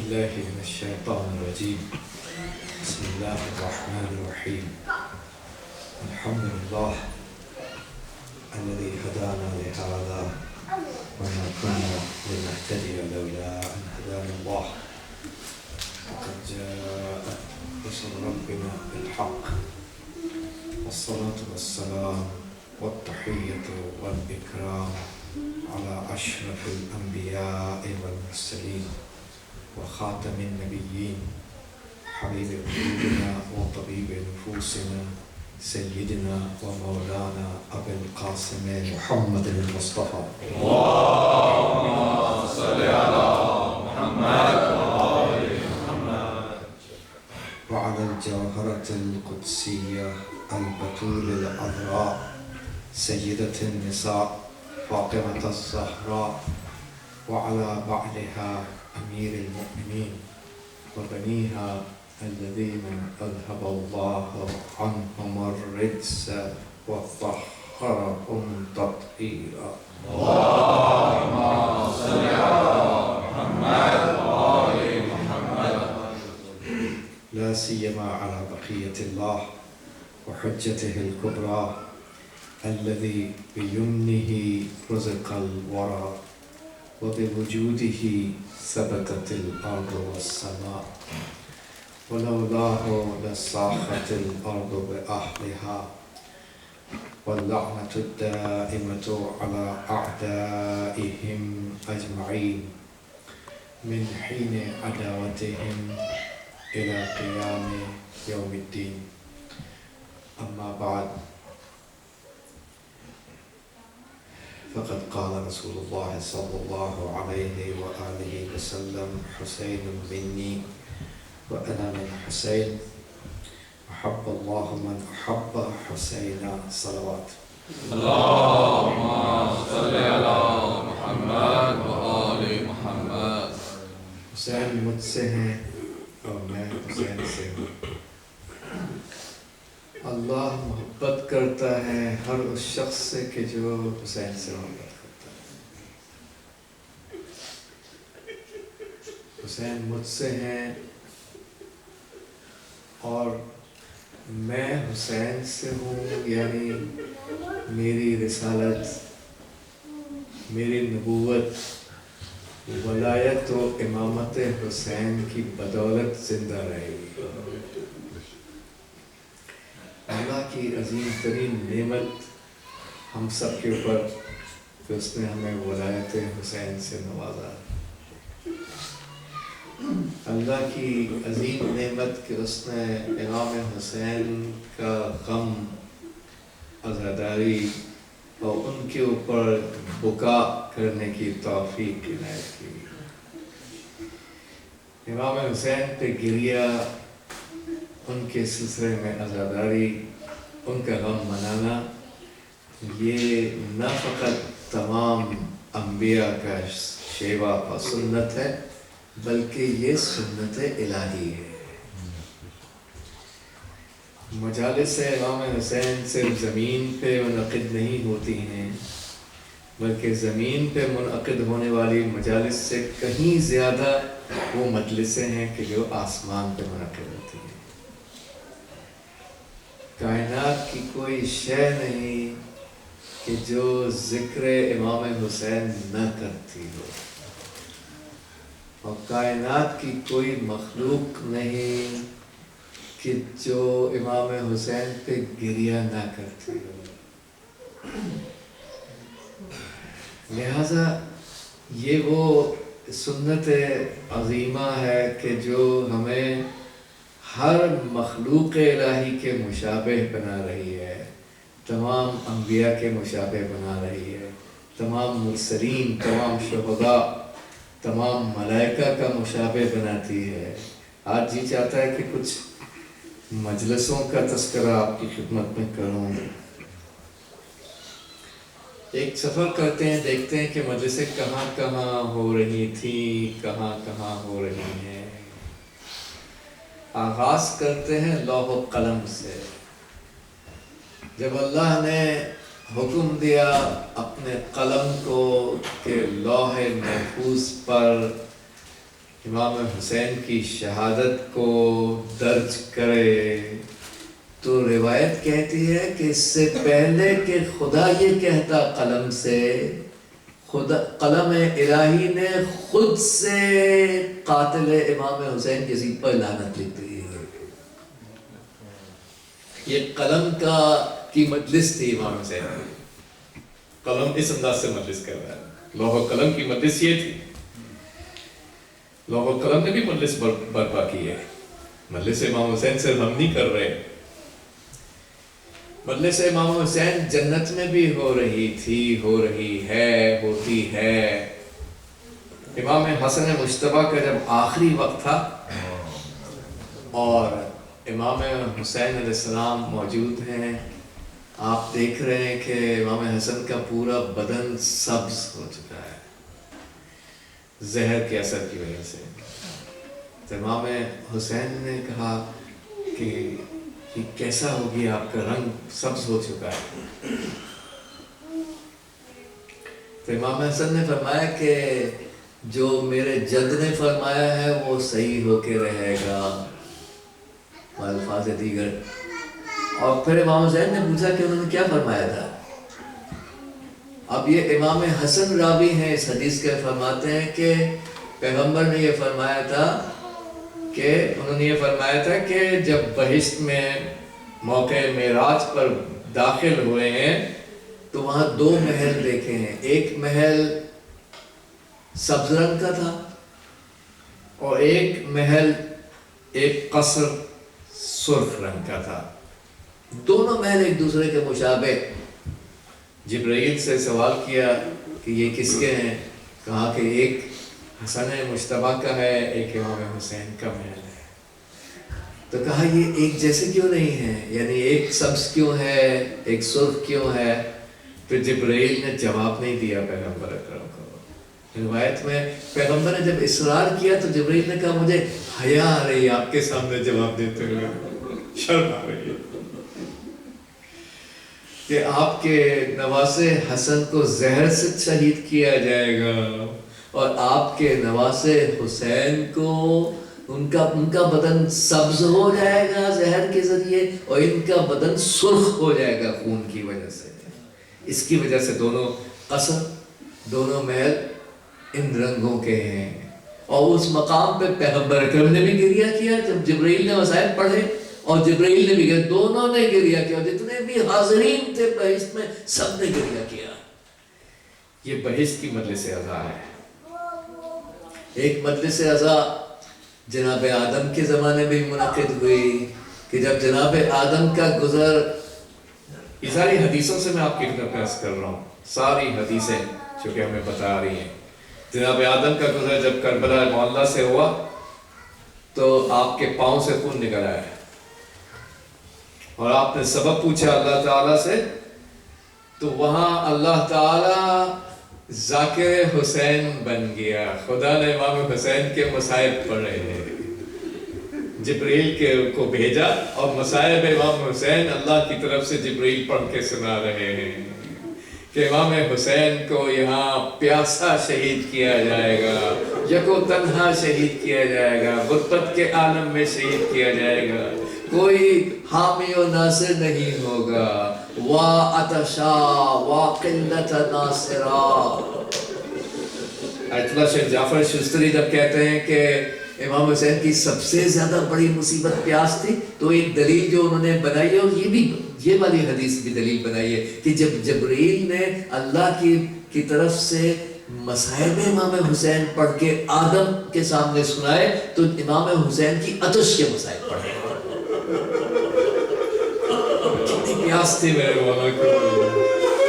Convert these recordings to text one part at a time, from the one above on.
بالله من الشيطان الرجيم. بسم الله الرحمن الرحيم. الحمد لله الذي هدانا لهذا وما كنا لنهتدي لولا أن هدانا الله. وقد جاء رسول ربنا بالحق، والصلاة والسلام والتحية والإكرام على أشرف الأنبياء والمرسلين وخاتم النبيين، حبيب قلوبنا وطبيب نفوسنا، سيدنا ومولانا أبي القاسم محمد المصطفى. اللهم صل على محمد وآل محمد. وعلى الجوهرة القدسية البتول العذراء سيدة النساء فاطمة الزهراء، وعلى بعلها أمير المؤمنين وبنيها الذين أذهب الله عنهم الرجس وطهرهم تطهيرا. اللهم صل على محمد وآل محمد. لا سيما على بقية الله وحجته الكبرى الذي بيمنه رزق الورى وبوجوده ثبتت الأرض والسماء، ولولاه لصاخت الأرض بأهلها، واللعنة الدائمة على أعدائهم أجمعين من حين عداوتهم إلى قيام يوم الدين. أما بعد، فقد قال رسول الله صلى الله عليه وآله وسلم: حسين مني وأنا من حسين، أحب الله من أحب حسين. صلوات. اللهم صل على محمد وآل محمد. حسین مجھ سے ہیں اور میں حسین سے ہوں۔ اللہ محبت کرتا ہے ہر اس شخص سے کہ جو حسین سے محبت کرتا ہے۔ حسین مجھ سے ہیں اور میں حسین سے ہوں، یعنی میری رسالت، میری نبوت، ولایت و امامت حسین کی بدولت زندہ رہے گی۔ اللہ کی عظیم ترین نعمت ہم سب کے اوپر کہ اس نے ہمیں ولایت حسین سے نوازا۔ اللہ کی عظیم نعمت کہ اس نے امام حسین کا غم، عزاداری اور ان کے اوپر بکا کرنے کی توفیق عنایت کی۔ امام حسین پہ گریہ، ان کے سلسلے میں عزاداری، ان کا غم منانا، یہ نہ فقط تمام انبیاء کا شیوہ اور سنت ہے، بلکہ یہ سنت الہی ہے۔ مجالس امام حسین صرف زمین پہ منعقد نہیں ہوتی ہیں، بلکہ زمین پہ منعقد ہونے والی مجالس سے کہیں زیادہ وہ مجلسیں ہیں کہ جو آسمان پہ منعقد ہوتی ہیں۔ کائنات کی کوئی شے نہیں کہ جو ذکر امام حسین نہ کرتی ہو، اور کائنات کی کوئی مخلوق نہیں کہ جو امام حسین پہ گریہ نہ کرتی ہو۔ لہذا یہ وہ سنت عظیمہ ہے کہ جو ہمیں ہر مخلوق الہی کے مشابہ بنا رہی ہے، تمام انبیاء کے مشابہ بنا رہی ہے، تمام مرسلین، تمام شہداء، تمام ملائکہ کا مشابہ بناتی ہے۔ آج جی چاہتا ہے کہ کچھ مجلسوں کا تذکرہ آپ کی خدمت میں کروں۔ ایک سفر کرتے ہیں، دیکھتے ہیں کہ مجلسیں کہاں کہاں ہو رہی تھیں، کہاں کہاں ہو رہی ہیں۔ آغاز کرتے ہیں لوح و قلم سے۔ جب اللہ نے حکم دیا اپنے قلم کو کہ لوح محفوظ پر امام حسین کی شہادت کو درج کرے تو روایت کہتی ہے کہ اس سے پہلے کہ خدا یہ کہتا قلم سے، خدا قلم الہی نے خود سے قاتل امام حسین یزید پر لعنت لکھ دی ہے۔ یہ قلم کی مجلس تھی امام حسین کی، قلم اس انداز سے مجلس کر رہا ہے، لوح و قلم کی مجلس یہ تھی۔ لوح و قلم نے بھی مجلس برپا کی ہے، مجلس امام حسین صرف ہم نہیں کر رہے، مجلس امام حسین جنت میں بھی ہو رہی تھی، ہو رہی ہے، ہوتی ہے۔ امام حسن مجتبیٰ کا جب آخری وقت تھا اور امام حسین علیہ السلام موجود ہیں، آپ دیکھ رہے ہیں کہ امام حسن کا پورا بدن سبز ہو چکا ہے زہر کے اثر کی وجہ سے۔ تو امام حسین نے کہا کہ یہ کیسا ہو گیا، آپ کا رنگ سبز ہو چکا ہے؟ تو امام حسن نے فرمایا کہ جو میرے جد نے فرمایا ہے وہ صحیح ہو کے رہے گا، الفاظ دیگر۔ اور پھر امام حسین نے پوچھا کہ انہوں نے کیا فرمایا تھا؟ اب یہ امام حسن راوی ہیں اس حدیث کے، فرماتے ہیں کہ پیغمبر نے یہ فرمایا تھا کہ انہوں نے یہ فرمایا تھا کہ جب بہشت میں موقع معراج پر داخل ہوئے ہیں تو وہاں دو محل دیکھے ہیں، ایک محل سبز رنگ کا تھا اور ایک محل، ایک قصر سرخ رنگ کا تھا، دونوں محل ایک دوسرے کے مشابہ۔ جبرائیل سے سوال کیا کہ یہ کس کے ہیں؟ کہا کہ ایک حسن مجتبیٰ کا ہے، ایک امام حسین کا محل ہے۔ تو کہا یہ ایک جیسے کیوں نہیں ہے، یعنی ایک سبز کیوں ہے، ایک سرخ کیوں ہے؟ پھر جبرائیل نے جواب نہیں دیا پیغمبر اکرم کو۔ روایت میں پیغمبر نے جب اصرار کیا تو جبرائیل نے کہا مجھے حیا آ رہی ہے آپ کے سامنے جواب دیتے ہوئے، شرم آ رہی ہے کہ آپ کے نواسے حسن کو زہر سے شہید کیا جائے گا اور آپ کے نواسے حسین کو ان کا بدن سبز ہو جائے گا زہر کے ذریعے اور ان کا بدن سرخ ہو جائے گا خون کی وجہ سے۔ اس کی وجہ سے دونوں قصر، دونوں محل ان رنگوں کے ہیں۔ اور اس مقام پہ پیغمبر اکرم نے بھی گریہ کیا جب جبرائیل نے وصائب پڑھے، اور جبرائیل نے بھی گریہ، دونوں نے گریہ کیا، جتنے بھی حاضرین تھے بہشت میں سب نے گریہ کیا۔ یہ بہشت کی مجلس عزا ہے۔ ایک مجلس عزا جناب آدم کے زمانے میں منعقد ہوئی کہ جب جناب آدم کا گزر، یہ ساری حدیثوں سے میں آپ کی خدمت میں عرض کر رہا ہوں، ساری حدیثیں چونکہ ہمیں بتا رہی ہیں، جناب آدم کا گزر جب کربلا معلیٰ سے ہوا تو آپ کے پاؤں سے خون نکل آیا اور آپ نے سبب پوچھا اللہ تعالیٰ سے، تو وہاں اللہ تعالیٰ ذاکر حسین بن گیا۔ خدا نے امام حسین کے مصائب پڑھے، جبرائیل کو بھیجا اور مصائب امام حسین اللہ کی طرف سے جبرائیل پڑھ کے سنا رہے ہیں کہ امام حسین کو یہاں پیاسا شہید کیا جائے گا، یکو تنہا شہید کیا جائے گا، غربت کے عالم میں شہید کیا جائے گا، کوئی حامی و ناصر نہیں ہوگا، وا عطشا وا قلت ناصرا۔ آیت اللہ شیخ جعفر شستری جب کہتے ہیں کہ امام حسین کی سب سے زیادہ بڑی مصیبت پیاس تھی، تو ایک دلیل جو انہوں نے بنائی ہے، اور یہ والی حدیث بھی دلیل بنائی ہے کہ جب جبرائیل نے اللہ کی طرف سے مصائب امام حسین پڑھ کے آدم کے سامنے سنائے تو امام حسین کی عطش کے مصائب پڑھے۔ کتنی پیاس تھی میرے مولا کو۔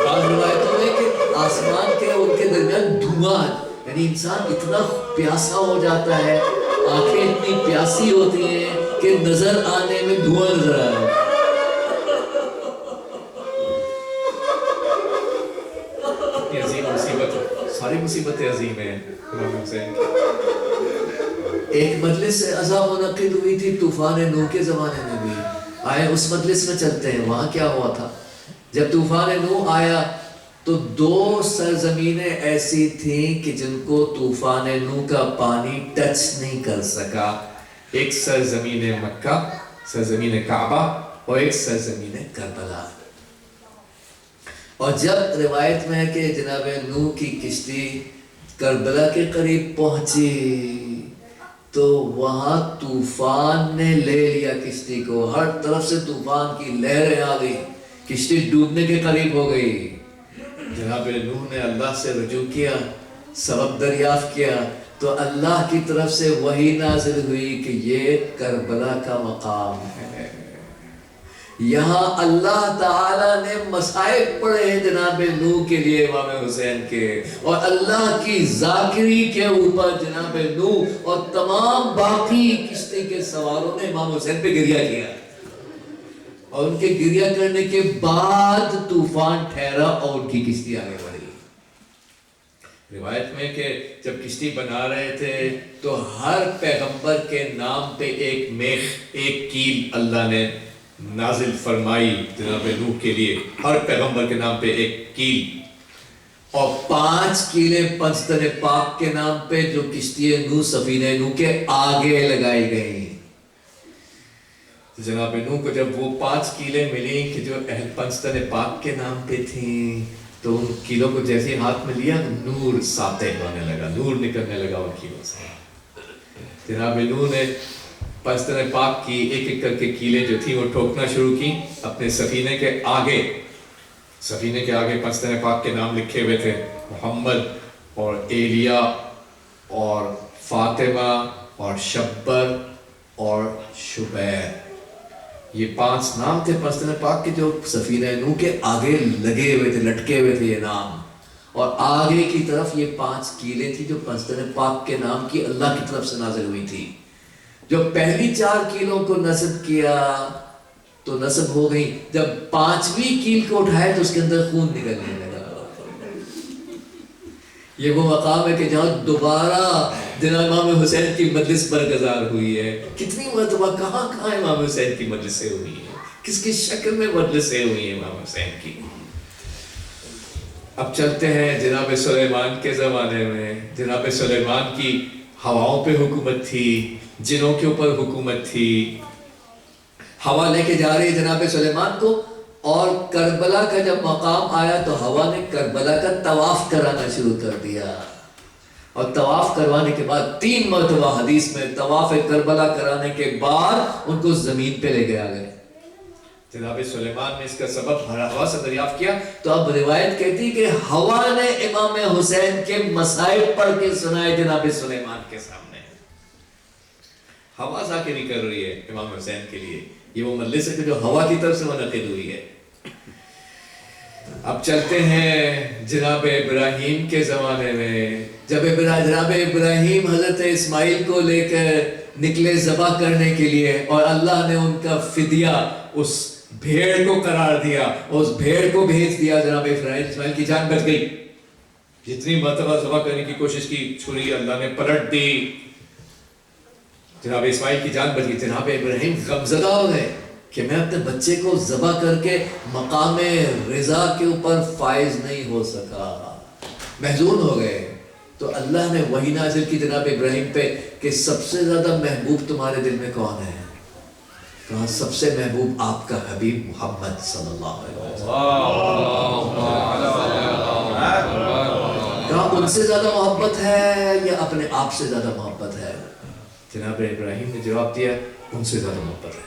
بعض روایتوں میں کہ آسمان کے اور ان کے درمیان دھواں، یعنی انسان اتنا پیاسا ہو جاتا ہے، آنکھیں اتنی پیاسی ہوتی ہیں کہ نظر آنے میں دھواں نظر آ رہا ہے۔ یہ عظیم مصیبت، ساری مصیبتیں عظیم ہیں امام حسین کی۔ ایک مجلس عزا منعقد ہوئی تھی طوفان نوح کے زمانے میں بھی، آئے اس مجلس میں چلتے ہیں، وہاں کیا ہوا تھا؟ جب طوفان نوح آیا تو 2 سرزمینیں ایسی تھیں کہ جن کو طوفان نوح کا پانی ٹچ نہیں کر سکا. ایک سرزمین مکہ، سرزمین کعبہ، اور ایک سرزمین کربلا. اور جب روایت میں ہے کہ جناب نوح کی کشتی کربلا کے قریب پہنچی تو وہاں طوفان نے لے لیا کشتی کو، ہر طرف سے طوفان کی لہریں آ گئی، کشتی ڈوبنے کے قریب ہو گئی. جناب نوح نے اللہ سے رجوع کیا، سبب دریافت کیا، تو اللہ کی طرف سے وحی نازل ہوئی کہ یہ کربلا کا مقام ہے. یہاں اللہ تعالیٰ نے مصائب پڑھے ہیں جناب نوح کے لیے، امام حسین کے، اور اللہ کی ذاکری کے اوپر جناب نوح اور تمام باقی کشتی کے سواروں نے امام حسین پہ گریہ کیا، اور ان کے گریہ کرنے کے بعد طوفان ٹھہرا اور ان کی کشتی آگے بڑھی. روایت میں کہ جب کشتی بنا رہے تھے تو ہر پیغمبر کے نام پہ ایک میخ، ایک کیل اللہ نے نازل فرمائی جناب نوح کے لیے، ہر پیغمبر کے نام پہ ایک کیل، اور 5 کیلیں پنجتن پاک کے نام پہ جو کشتی نوح سفینہ نوح کے آگے لگائی گئی. جناب نوح کو جب وہ 5 کیلیں ملی کہ جو اہل پنجتن پاک کے نام پہ تھیں، تو ان کیلوں کو جیسے ہاتھ میں لیا نور ساطع ہونے لگا، نور نکلنے لگا ان کیلوں سے. جناب نوح نے پنجتن پاک کی ایک ایک کر کے کیلیں جو تھیں وہ ٹھوکنا شروع کی اپنے سفینے کے آگے. سفینے کے آگے پنجتن پاک کے نام لکھے ہوئے تھے، محمد اور ایلیا اور فاطمہ اور شبر اور شبیر. یہ 5 نام تھے پنجتن پاک کے جو سفینہ نوح کے آگے لگے ہوئے تھے، لٹکے ہوئے تھے یہ نام. اور آگے کی طرف یہ 5 کیلیں تھی جو پنجتن پاک کے نام کی اللہ کی طرف سے نازل ہوئی تھی. جو پہلی 4 کیلوں کو نصب کیا تو نصب ہو گئی، جب 5ویں کیل کو اٹھائے تو اس کے اندر خون نکلنے لگا. یہ وہ مقام ہے کہ جہاں دوبارہ جناب امام حسین کی مجلس برگزار ہوئی ہے. کتنی مرتبہ کہاں کہاں امام حسین کی مجلسیں ہوئی ہیں، کس کس شکل میں مجلسیں ہوئی ہیں امام حسین کی. اب چلتے ہیں جناب سلیمان کے زمانے میں. جناب سلیمان کی ہواؤں پہ حکومت تھی، جنوں کے اوپر حکومت تھی. ہوا لے کے جا رہی ہے جناب سلیمان کو، اور کربلا کا جب مقام آیا تو ہوا نے کربلا کا طواف کرانا شروع کر دیا. اور طواف کروانے کے بعد 3 مرتبہ حدیث میں طواف کربلا کرانے کے بعد ان کو زمین پہ لے کے آ گئے. جناب سلیمان نے اس کا سبب ہوا سے دریافت کیا. تو اب روایت کہتی کہ ہوا نے امام حسین کے مصائب پڑھ کے سنائے جناب سلیمان کے سامنے. ہوا ذاکری کر رہی ہے امام حسین کے لیے. یہ وہ مجلس ہے جو ہوا کی طرف سے منعقد ہوئی ہے. اب چلتے ہیں جناب ابراہیم کے زمانے میں. جب جناب ابراہیم حضرت اسماعیل کو لے کر نکلے ذبح کرنے کے لیے، اور اللہ نے ان کا فدیہ اس بھیڑ کو قرار دیا، اس بھیڑ کو بھیج دیا. جناب اسماعیل کی جان بچ گئی. جتنی مرتبہ ذبح کرنے کی کوشش کی، چھری اللہ نے پلٹ دی. جناب اسماعیل کی جان بچ گئی. جناب ابراہیم غمزدہ ہو گئے کہ میں اپنے بچے کو ذبح کر کے مقام رضا کے اوپر فائز نہیں ہو سکا، محزون ہو گئے. تو اللہ نے وحی نازل کی جناب ابراہیم پہ کہ سب سے زیادہ محبوب تمہارے دل میں کون ہے؟ کہا سب سے محبوب آپ کا حبیب محمد صلی اللہ علیہ وسلم. کہا ان سے زیادہ محبت ہے یا اپنے آپ سے زیادہ محبت ہے؟ جناب ابراہیم نے جواب دیا ان سے زیادہ محبت ہے.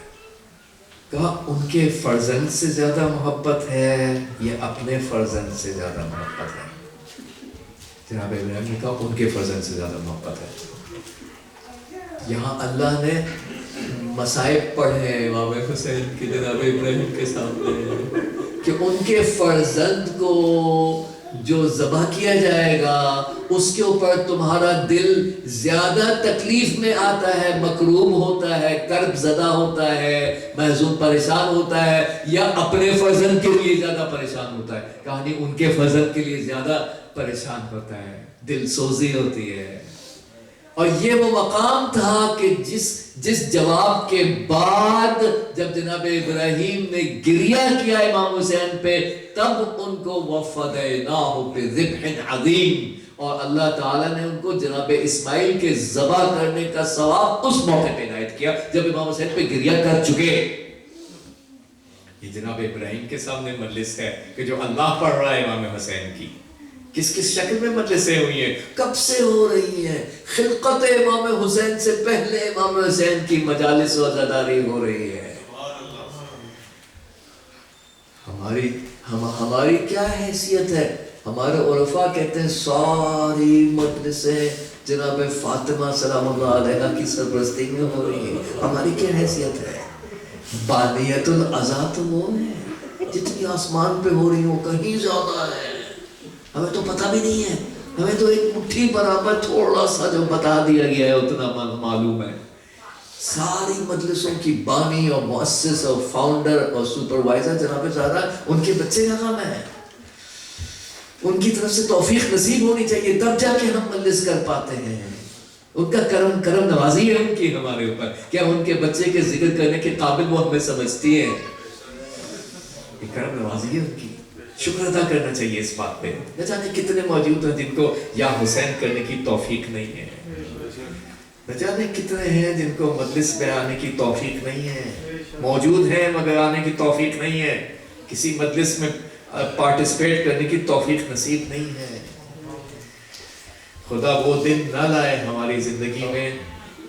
کہا ان کے فرزند سے زیادہ محبت ہے یا اپنے فرزند سے زیادہ محبت ہے؟ جناب ابراہیم نے کہا ان کے فرزند سے زیادہ محبت ہے. یہاں اللہ نے مصائب پڑھے امام حسین کی جناب ابراہیم کے سامنے کہ ان کے فرزند کو جو ذبح کیا جائے گا اس کے اوپر تمہارا دل زیادہ تکلیف میں آتا ہے، مکروب ہوتا ہے، کرب زدہ ہوتا ہے، محزون پریشان ہوتا ہے، یا اپنے فرزند کے لیے زیادہ پریشان ہوتا ہے؟ کہانی ان کے فرزند کے لیے زیادہ پریشان ہوتا ہے، دل سوزی ہوتی ہے. اور یہ وہ مقام تھا کہ جس جواب کے بعد جب جناب ابراہیم نے گریہ کیا امام حسین پہ، تب ان کو وَفَدَيْنَاهُ بِذِبْحٍ عَظِيمٍ، اور اللہ تعالیٰ نے ان کو جناب اسماعیل کے ذبح کرنے کا ثواب اس موقع پہ عنایت کیا جب امام حسین پہ گریہ کر چکے۔ یہ جناب ابراہیم کے سامنے مجلس ہے کہ جو اللہ پڑھ رہا ہے امام حسین کی، کس کس شکل میں مجلسیں ہوئی ہیں، کب سے ہو رہی ہیں، خلقت امام حسین سے پہلے امام حسین کی مجالس و عزاداری ہو رہی ہے۔ ہماری کیا حیثیت ہے؟ ہمارے عرفاء کہتے ہیں ساری مجلسیں جناب فاطمہ سلام اللہ علیہا کی سرپرستی میں ہو رہی ہیں، ہماری کیا حیثیت ہے؟ بانیت العزا تو وہ ہے، جتنی آسمان پہ ہو رہی ہوں کہیں زیادہ ہے، ہمیں تو پتہ بھی نہیں ہے، ہمیں تو ایک مٹھی برابر تھوڑا سا جو بتا دیا گیا ہے اتنا معلوم ہے۔ ساری مجلسوں کی بانی اور مؤسس اور فاؤنڈر اور سپروائزر جناب زہرا، ان کے بچے کا کام ہے، ان کی طرف سے توفیق نصیب ہونی چاہیے، تب جا کے ہم مجلس کر پاتے ہیں۔ ان کا کرم نوازی ہے ان کی ہمارے اوپر، کیا ان کے بچے کے ذکر کرنے کے قابل وہ ہمیں سمجھتی ہے؟ یہ کرم نوازی ہے ان کی، شکر ادا کرنا چاہیے اس بات پہ۔ نہ جانے کتنے موجود ہیں جن کو یا حسین کرنے کی توفیق نہیں ہے، نہ جانے کتنے ہیں جن کو مجلس میں آنے کی توفیق نہیں ہے، موجود ہیں مگر آنے کی توفیق نہیں ہے، کسی مجلس میں پارٹیسپیٹ کرنے کی توفیق نصیب نہیں ہے۔ خدا وہ دن نہ لائے ہماری زندگی میں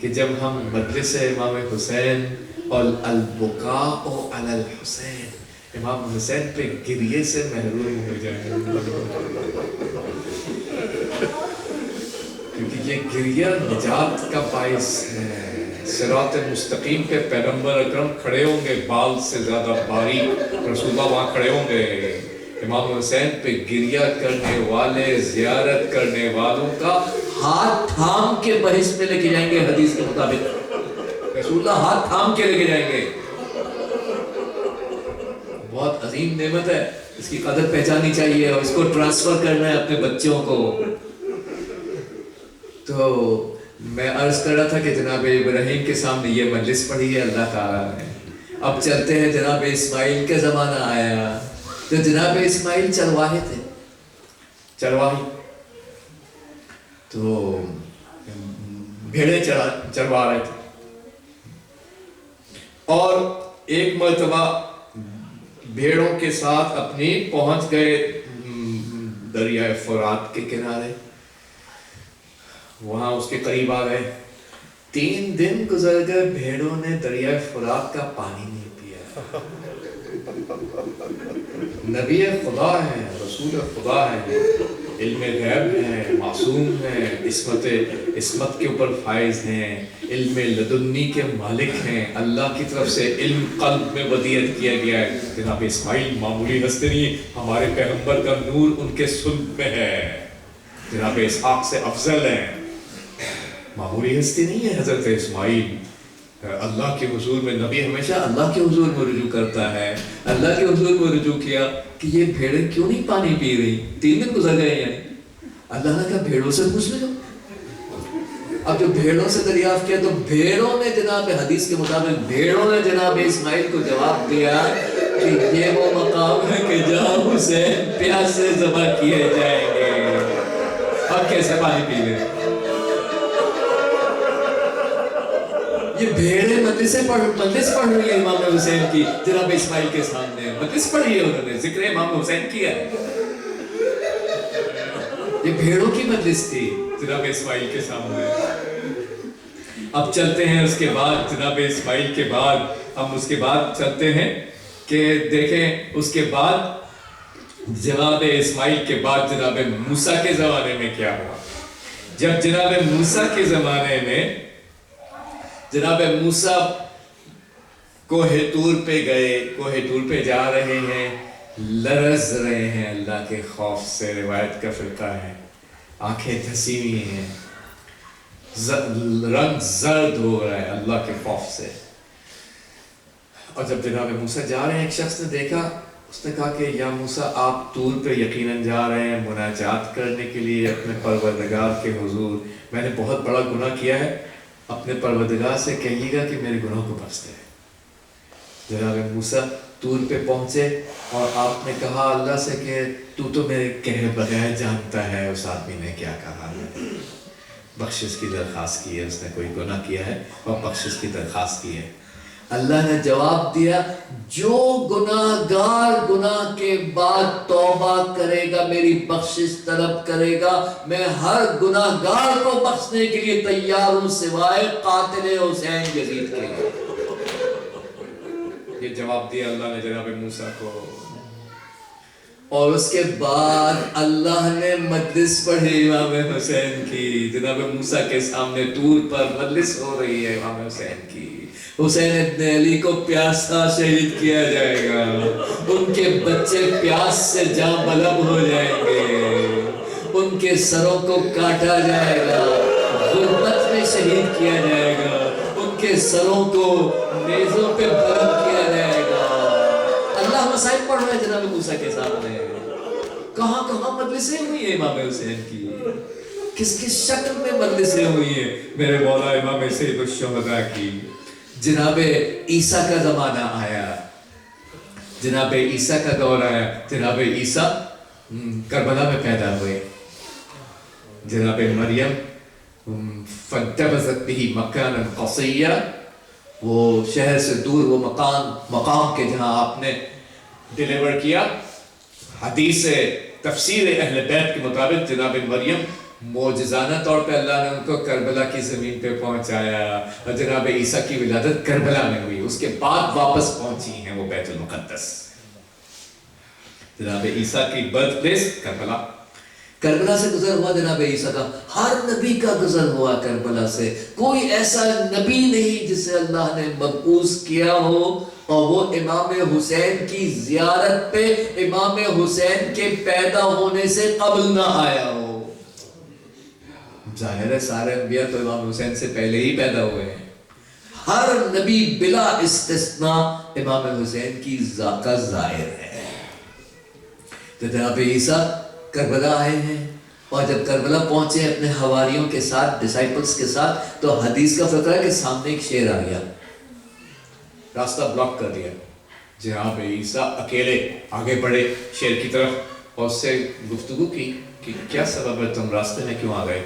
کہ جب ہم مجلس امام حسین اور البکاء علی الحسین، امام حسین پہ گریے سے محروم ہو جائیں، کیونکہ یہ گریہ نجات کا باعث ہے۔ صراط مستقیم پہ پیغمبر اکرم کھڑے ہوں گے، بال سے زیادہ باریک رسول اللہ وہاں کھڑے ہوں گے، امام حسین پہ گریہ کرنے والے، زیارت کرنے والوں کا ہاتھ تھام کے بحث میں لے کے جائیں گے، حدیث کے مطابق رسول اللہ ہاتھ تھام کے لے کے جائیں گے۔ بہت عظیم نعمت ہے، اس کی قدر پہچانی چاہیے اور اس کو ٹرانسفر کرنا ہے اپنے بچوں کو۔ تو میں عرض کر رہا تھا کہ جناب ابراہیم کے سامنے یہ مجلس پڑھی ہے اللہ تعالیٰ نے۔ اب چلتے ہیں، جناب اسماعیل کا زمانہ آیا تو جناب اسماعیل چرواہے تھے، چرواہی، تو بھیڑیں چروا رہے تھے، اور ایک مرتبہ بھیڑوں کے ساتھ اپنی پہنچ گئے دریائے فرات کے کنارے، وہاں اس کے قریب آ گئے۔ 3 دن گزر گئے، بھیڑوں نے دریائے فرات کا پانی نہیں پیا۔ نبی خدا ہیں، رسول خدا ہیں، علم غیب ہیں، معصوم ہیں، عصمت کے اوپر فائز ہیں، علم لدنی کے مالک ہیں، اللہ کی طرف سے علم قلب میں ودیعت کیا گیا ہے۔ جناب اسماعیل معمولی ہستی نہیں، ہمارے پیغمبر کا نور ان کے صلب میں ہے، جناب اسحاق سے افضل ہیں، معمولی ہستی نہیں ہے حضرت اسماعیل۔ اللہ کے حضور میں، نبی ہمیشہ اللہ کے حضور میں رجوع کرتا ہے، اللہ کے حضور میں رجوع کیا کہ یہ بھیڑیں کیوں نہیں پانی پی رہی، 3 دن گزر گئے ہیں، اللہ نے کہا بھیڑوں سے پوچھ لو۔ اب جو بھیڑوں سے دریافت کیا تو بھیڑوں نے جناب، حدیث کے مطابق بھیڑوں نے جناب اسماعیل کو جواب دیا کہ یہ وہ مقام ہے کہ جہاں حسین پیاس سے ذبح کیے جائیں گے، اب کیسے پانی پی لیں؟ یہ بھیڑیں مجلس پڑھ رہی ہے امام حسین کی، جناب اسماعیل کے سامنے مجلس پڑھی ہے، انہوں نے ذکر امام حسین کیا ہے، یہ بھیڑوں کی مجلس تھی جناب اسماعیل کے سامنے۔ اب چلتے ہیں اس کے بعد، جناب اسماعیل کے بعد ہم اس کے بعد چلتے ہیں کہ دیکھیں اس کے بعد جناب اسماعیل کے بعد جناب موسیٰ کے زمانے میں کیا ہوا۔ جب جناب موسیٰ کے زمانے میں جناب موسیٰ کوہ طور پہ گئے، کوہ طور پہ جا رہے ہیں، لرز رہے ہیں اللہ کے خوف سے، روایت کا فرقہ ہے، آنکھیں دھسی ہوئی ہیں، رنگ زرد ہو رہا ہے اللہ کے خوف سے۔ اور جب جناب موسیٰ جا رہے ہیں، ایک شخص نے دیکھا اس نے کہا کہ یا موسیٰ آپ طور پہ یقیناً جا رہے ہیں مناجات کرنے کے لیے اپنے پروردگار کے حضور، میں نے بہت بڑا گناہ کیا ہے، اپنے پروردگار سے کہیے گا کہ میرے گناہوں کو بخش دے۔ جناب موسیٰ طور پہ پہنچے اور آپ نے کہا اللہ سے کہ تو میرے کہے بغیر جانتا ہے اس آدمی نے کیا کہا ہے۔ بخشش کی درخواست کی ہے، اس نے کوئی گناہ کیا ہے اور بخشش کی درخواست کی ہے۔ اللہ نے جواب دیا جو گناہ گار گناہ کے بعد توبہ کرے گا، میری بخشش طلب کرے گا، میں ہر گناہ گار کو بخشنے کے لیے تیار ہوں سوائے قاتل حسین یزید کے۔ یہ جواب دیا اللہ نے جناب موسیٰ کو، اور اس کے بعد اللہ نے مجلس پڑھی امام حسین کی۔ جناب موسیٰ کے سامنے طور پر مجلس ہو رہی ہے امام حسین کی۔ حسین ابن علی کو پیاسا شہید کیا جائے گا، ان کے بچے پیاس سے جاں بلب ہو جائیں گے، ان کے سروں کو کاٹا جائے گا، غربت میں شہید کیا جائے گا، ان کے سروں کو نیزوں پہ بلند کیا جائے گا۔ اللہ مسائل پڑھ رہے ہیں جناب موسیٰ کے سامنے۔ کہاں کہاں مجلسیں ہوئی ہیں امام حسین کی، کس کس شکل میں مجلسیں ہوئی ہیں میرے مولا امام سید الشہداء کی۔ جناب عیسیٰ کا زمانہ آیا، جناب عیسیٰ کا دور آیا، جناب عیسیٰ کربلا میں پیدا ہوئے۔ جناب مریم فانتبذت به مکانا قصیا، وہ شہر سے دور وہ مقام کے جہاں آپ نے ڈیلیور کیا۔ حدیث تفسیر اہل بیت کے مطابق جناب مریم معجزانہ طور پہ اللہ نے ان کو کربلا کی زمین پہ پہنچایا، اور جناب عیسیٰ کی ولادت کربلا میں ہوئی، اس کے بعد واپس پہنچی ہیں وہ بیت المقدس۔ جناب عیسیٰ کی برتھ پلیس کربلا، کربلا سے گزر ہوا جناب عیسیٰ کا، ہر نبی کا گزر ہوا کربلا سے۔ کوئی ایسا نبی نہیں جسے اللہ نے مبعوث کیا ہو اور وہ امام حسین کی زیارت پہ امام حسین کے پیدا ہونے سے قبل نہ آیا ہو۔ ظاہر ہے سارے انبیاء تو امام حسین سے پہلے ہی پیدا ہوئے ہیں، ہر نبی بلا استثناء امام حسین کی ذات کا ظاہر ہے۔ تو جناب عیسیٰ کربلا آئے ہیں، اور جب کربلا پہنچے اپنے حواریوں کے ساتھ، ڈسائپلز کے ساتھ، تو حدیث کا فقرہ ہے کہ سامنے ایک شیر آ گیا، راستہ بلاک کر دیا۔ جناب عیسیٰ اکیلے آگے بڑھے شیر کی طرف اور اس سے گفتگو کی کہ کیا سبب ہے، تم راستے میں کیوں آ گئے؟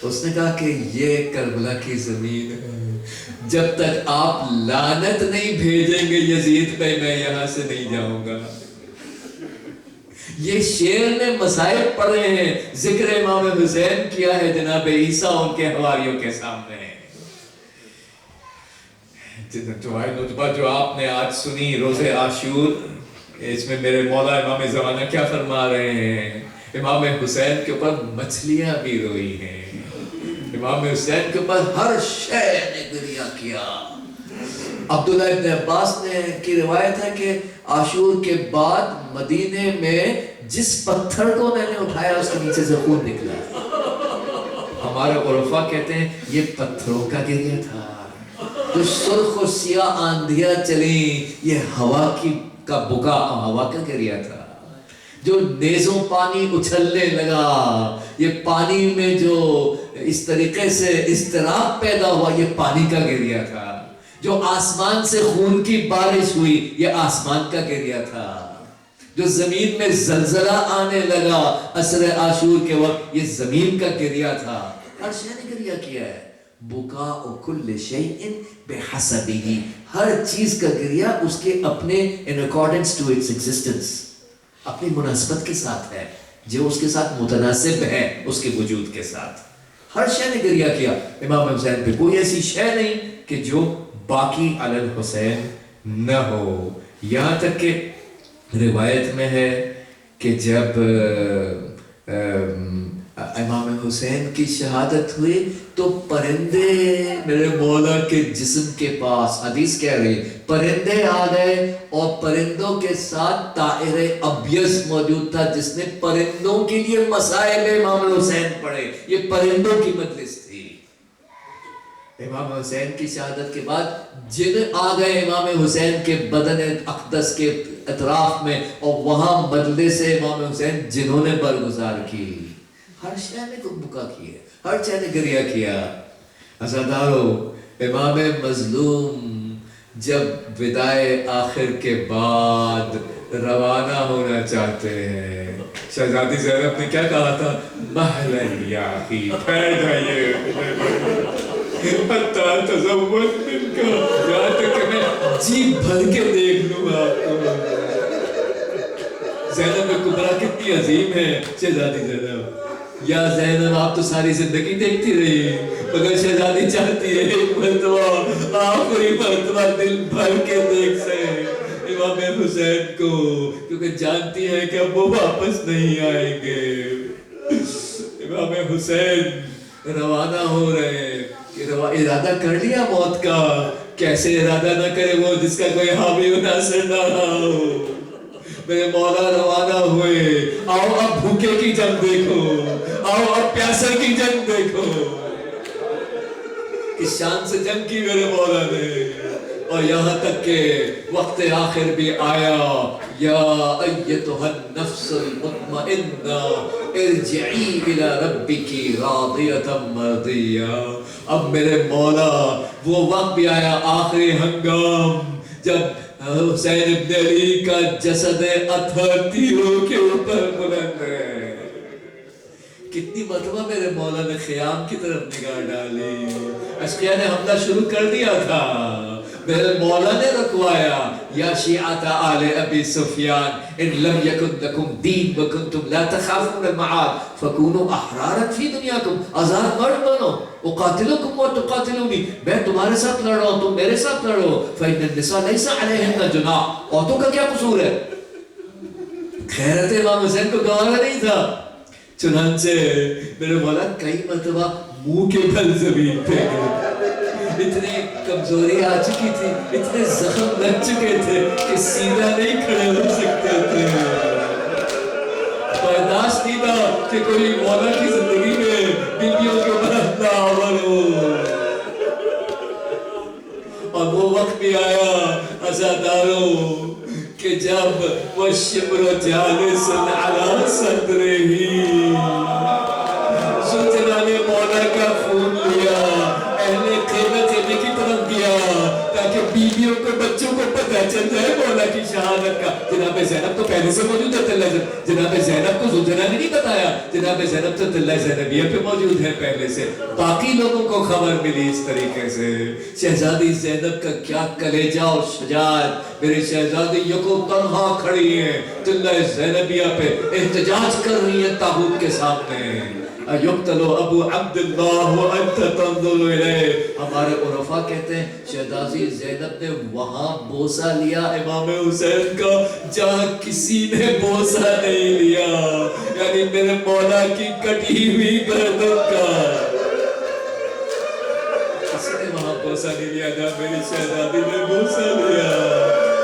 اس نے کہا کہ یہ کربلا کی زمین ہے، جب تک آپ لعنت نہیں بھیجیں گے یزید پہ میں یہاں سے نہیں جاؤں گا۔ یہ شیر نے مسائل پڑھے ہیں، ذکر امام حسین کیا ہے جناب عیسیٰ ان کے حواریوں کے سامنے۔ دعائے نطبہ جو آپ نے آج سنی روز عاشور، اس میں میرے مولا امام زمانہ کیا فرما رہے ہیں؟ امام حسین کے اوپر مچھلیاں بھی روئی ہیں، امام حسین کے اوپر ہر شے نے گریہ کیا۔ عبداللہ ابن عباس نے کی روایت ہے کہ عاشور کے بعد مدینے میں جس پتھر کو میں نے اٹھایا اس کے نیچے سے خون نکلا۔ ہمارے عرفاء کہتے ہیں یہ پتھروں کا گریہ تھا، تو سرخ و سیاہ آندھیاں چلیں، یہ ہوا کا بکا ہوا کا گریہ تھا۔ جو نیزوں پانی اچھلنے لگا، یہ پانی میں جو اس طریقے سے اضطراب پیدا ہوا، یہ پانی کا گریہ تھا۔ جو آسمان سے خون کی بارش ہوئی، یہ آسمان کا گریہ تھا۔ جو زمین میں زلزلہ آنے لگا عصر عاشور کے وقت، یہ زمین کا گریہ تھا۔ ہر شے نے گریہ کیا ہے۔ بکاء کل شیء بحسبہ، ہر چیز کا گریہ اس کے اپنے in accordance to its existence، اپنی مناسبت کے ساتھ ہے، جو اس کے ساتھ متناسب ہے اس کے وجود کے ساتھ۔ ہر شے نے گریہ کیا امام حسین پہ، کوئی ایسی شے نہیں کہ جو باقی علی الحسین نہ ہو۔ یہاں تک کہ روایت میں ہے کہ جب امام حسین کی شہادت ہوئی تو پرندے میرے مولا کے جسم کے پاس، حدیث کہہ رہی ہے، پرندے آ گئے اور پرندوں کے ساتھ طائر ابیض موجود تھا جس نے پرندوں کے لیے مسائل امام حسین پڑھے۔ یہ پرندوں کی مجلس تھی۔ امام حسین کی شہادت کے بعد جن آ گئے امام حسین کے بدن اقدس کے اطراف میں، اور وہاں مجلس امام حسین جنہوں نے برگزار کی، ہر شے نے بکا کیا، ہر شے نے گریہ کیا۔ عزادارو، امام مظلوم جب وداع آخر کے بعد روانہ ہونا چاہتے ہیں، شہزادی زینب نے کیا کہا تھا؟ مہلن یا اخی، ٹھہر جائیے، حتی تزوج منک، یہاں تک کہ میں جی بھر کے دیکھ لوں آپ کو۔ زینب کبریٰ کتنی عظیم ہے شہزادی زینب۔ یا زینب آپ تو ساری زندگی دیکھتی رہی، مگر شہزادی چاہتی ہے ایک مرتبہ، آخری مرتبہ دل بھر کے دیکھ سے امام حسین کو، کیونکہ جانتی ہے کہ اب وہ واپس نہیں آئیں گے۔ امام حسین روانہ ہو رہے، ارادہ کر لیا موت کا، کیسے ارادہ نہ کرے وہ جس کا کوئی حامی و ناصر نہ رہا ہو۔ میرے مولا روانہ ہوئے، آؤ اب بھوکے کی جنگ دیکھو، آؤ اب پیاسے کی جنگ دیکھو۔ کس شان سے جنگ کی میرے مولا نے، اور یہاں تک کہ وقت آخر بھی آیا، یا ایتھا النفس المطمئنہ ارجعی الی ربک راضیۃ مرضیہ۔ اب میرے مولا وہ وقت بھی آیا، آخری ہنگام، جب حسین ابن علی کا جسد اطہر تیروں کے اوپر بلند ہے۔ کتنی مرتبہ میرے مولا نے خیام کی طرف نگاہ ڈالی، اشقیاء نے حملہ شروع کر دیا تھا، میرے مولا نے رکوایا، یا شیعۃ آل ابی سفیان ان لم یکن لکم دین وکنتم لا تخافون المعاد فکونوا احرارا فی دنیاکم، آزاد مرد بنو، اقاتلکم وتقاتلونی، میں تمہارے ساتھ لڑ رہا ہوں، تم میرے ساتھ لڑو، فإن النساء لیس علیہن جناح، عورتوں کا کیا قصور ہے؟ خیرت امام حسین کو گوارا نہیں تھا، چنانچہ میرے مولا کئی مرتبہ منہ کے بھل زمین پہ گئے، اتنی کمزوری آ چکی تھی، اتنے زخم لگ چکے تھے کہ سیدھا نہیں کھڑے ہو سکتے تھے۔ برداشت نہیں تھا کہ کوئی مولا کی زندگی میں بیویوں کے اوپر حملہ آور ہو۔ اور وہ وقت بھی آیا عزاداروں کہ جب والشمر جالس علی صدرہ، سلطنہ نے مولا کا خون لیا، اہل خیمے کی طرف گیا تاکہ بیویوں کو بچوں کو پتہ چل جائے مولا کی شہادت کا۔ جناب زینب تو پہلے سے موجود ہے، جناب زینب کو زلجنہ نے نہیں بتایا، جناب زینب تو طلہ زینبیہ پہ موجود ہے پہلے سے، باقی لوگوں کو خبر ملی اس طریقے سے۔ شہزادی زینب کا کیا کلیجہ اور شجاعت، میری شہزادی یکو تنہا کھڑی ہیں طلہ زینبیہ پہ، احتجاج کر رہی ہیں تابوت کے سامنے۔ یقتل ابو عبداللہ وانت تنظر الیہ، ہمارے عرفاء کہتے ہیں شہزادی زینب نے وہاں بوسہ لیا امام حسین کا جہاں کسی نے بوسہ نہیں لیا، یعنی میرے مولا کی کٹی ہوئی گردن کا کسی نے وہاں بوسہ نہیں لیا جہاں میری شہزادی نے بوسہ لیا۔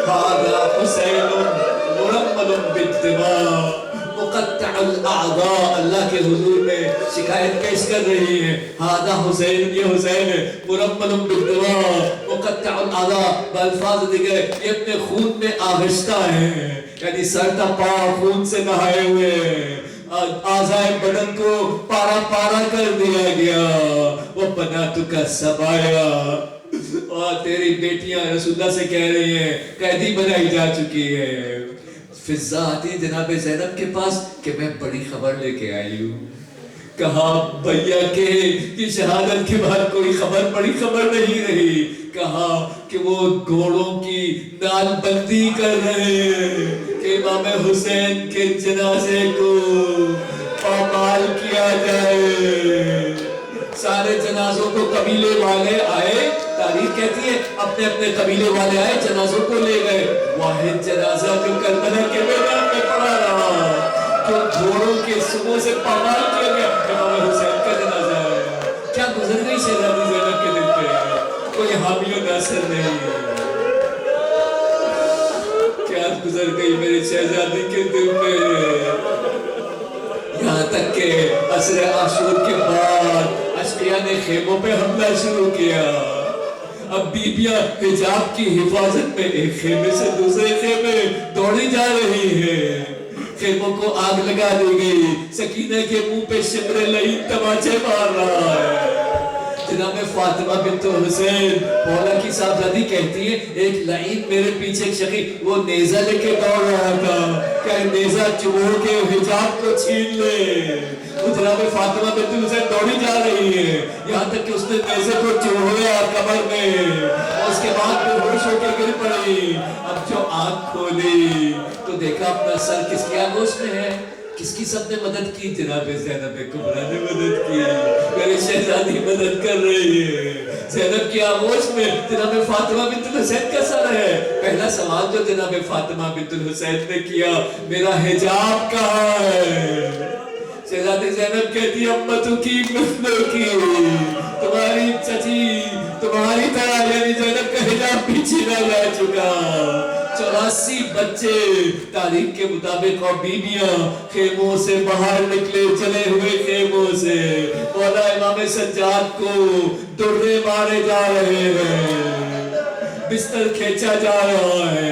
ھذا حسین مرمل بالدماء مقطع الاعضاء، اللہ کے حضور میں شکایت پیش کر رہی ہے، ھذا حسین، یہ حسین ہے، مرمل بالدماء مقطع الاعضاء، بالفاظ دیگر یہ اپنے خون میں آغشتہ ہیں، یعنی سر تا پاؤں خون سے نہائے ہوئے، اعضائے بدن کو پارا پارا کر دیا گیا۔ وہ بناتک سبایا، اور تیری بیٹیاں رسول اللہ سے کہہ رہی ہیں قیدی بنائی جا چکی ہے۔ فضہ آتی جناب زینب کے پاس کہ میں بڑی خبر لے کے آئی ہوں۔ کہا بھیا کہ شہادت کے بعد کوئی خبر بڑی خبر نہیں رہی، کہا کہ وہ گھوڑوں کی نال بندی کر رہے ہیں کہ امام حسین کے جنازے کو پامال کیا جائے۔ سارے جنازوں کو قبیلے والے آئے، تاریخ کہتی ہے اپنے اپنے قبیلے والے آئے، جنازوں کو لے گئے، واحد جنازہ جو کربلا کے میدان میں پڑا رہا، جو گھوڑوں کے سموں سے پامال کیا گیا، امام حسین کا جنازہ ہے۔ کیا گزر گئی شہزادی زینب کے دل پہ؟ کوئی حامی و ناصر نہیں، کیا گزر گئی میری شہزادی کے دل پہ؟ یہاں تک کہ عصر عاشور کے بعد اشقیاء نے خیموں پہ حملہ شروع کیا، اب بیبیاں حجاب کی حفاظت میں ایک خیمے سے دوسرے خیمے دوڑی جا رہی ہیں. خیموں کو آگ لگا دی گئی. سکینہ کے منہ پہ شمر لعین تماچے مار رہا ہے. جناب فاطمہ بنت حسین مولا کی صاحبزادی کہتی ہے ایک لعین میرے پیچھے ایک شقی وہ نیزہ لے کے دوڑ رہا تھا کہ نیزہ چبوڑ کے حجاب کو چھین لے. وہ جناب فاطمہ بنت حسین دوڑی جا رہی ہے یہاں تک کہ اس نے نیزے کو چبوڑا کمر میں اور اس کے بعد وہ ہوش ہو کے گر پڑی. اب جو آنکھ کھولی تو دیکھا اپنا سر کس کی آگوش میں ہے. کس کی سب نے مدد کی؟ جناب زینب کبریٰ نے مدد کی. میری شہزادی مدد کر رہی ہے. زینب کی آغوش میں جناب فاطمہ بنت الحسین کا سر ہے. پہلا سوال جو جناب فاطمہ بنت الحسین نے کیا میرا حجاب کہاں ہے؟ شہزادی زینب کہتی امتو کی مثلو کی تمہاری چچی تمہاری طرح یعنی زینب کا حجاب پیچھے نہ جا چکا. 84 بچے تاریخ کے مطابق اور بیبیاں خیموں سے باہر نکلے چلے ہوئے خیموں سے. مولا امام سجاد کو درے مارے جا رہے ہیں. بستر کھینچا جا رہا ہے.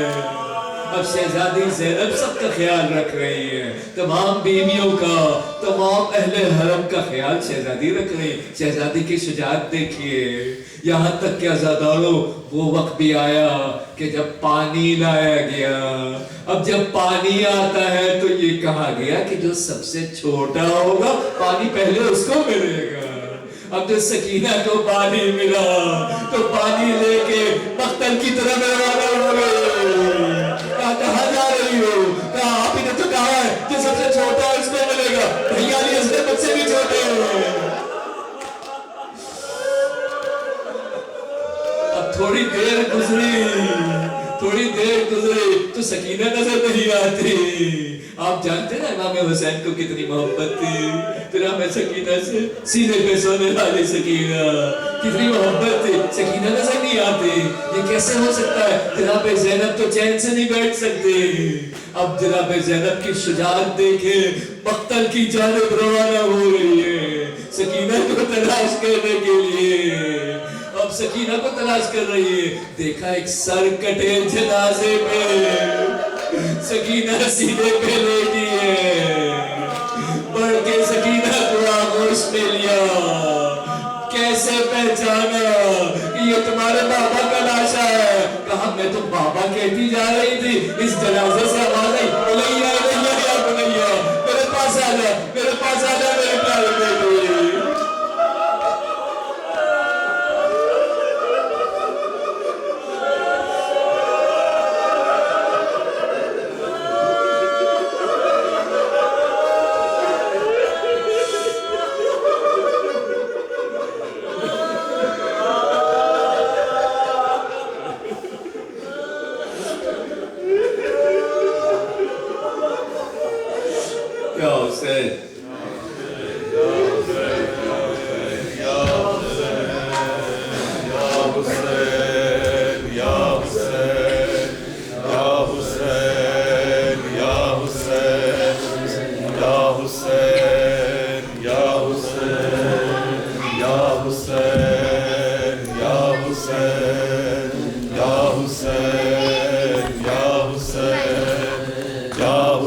اب شہزادی زینب سب کا خیال رکھ رہی ہے. تمام بیویوں کا تمام اہل حرم کا خیال شہزادی رکھ رہی ہے. شہزادی کی شجاعت دیکھیے. یہاں تک کہ عزاداروں وہ وقت بھی آیا کہ جب پانی لایا گیا. اب جب پانی آتا ہے تو یہ کہا گیا کہ جو سب سے چھوٹا ہوگا پانی پہلے اس کو ملے گا. اب جو سکینہ کو پانی ملا تو پانی لے کے مقتل کی طرف روانہ ہو گئے. کہاں جا رہی ہو؟ کہا آپ ہی نے تو کہا ہے جو سب سے چھوٹا ہے اس کو ملے گا. بھیا علی اصغر مجھ سے بھی چھوٹے ہیں. اب تھوڑی دیر گزری تو سکینہ نظر نہیں آتی. آپ جانتے ہیں امام حسین کو کتنی محبت تھی. پھر ہمیں سکینہ سے سینے پہ سونے والی سکینہ کتنی محبت تھی. سکینہ نظر نہیں آتی. یہ کیسے ہو سکتا ہے؟ جناب زینب تو چین سے نہیں بیٹھ سکتی. اب جناب زینب کی شجاعت دیکھے مقتل کی جانب روانہ ہو رہی ہے سکینہ کو تلاش کرنے کے لیے. اب سکینہ کو تلاش کر رہی ہے. دیکھا ایک سر کٹے جنازے پہ سکینہ سینے پہ لیٹی ہے. بڑھ کے سکینہ کو آغوش میں لیا. کیسے پہچانا کہ یہ تمہارے بابا کا لاشا ہے؟ کہا میں تو بابا کہتی جا رہی تھی. اس جنازے سے آواز آئی بنیا بنیا یا بنیا میرے پاس آ جا میرے پاس آ جا میرے پیارے بیٹے.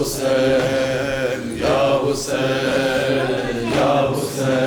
Hussein, Ya Hussein.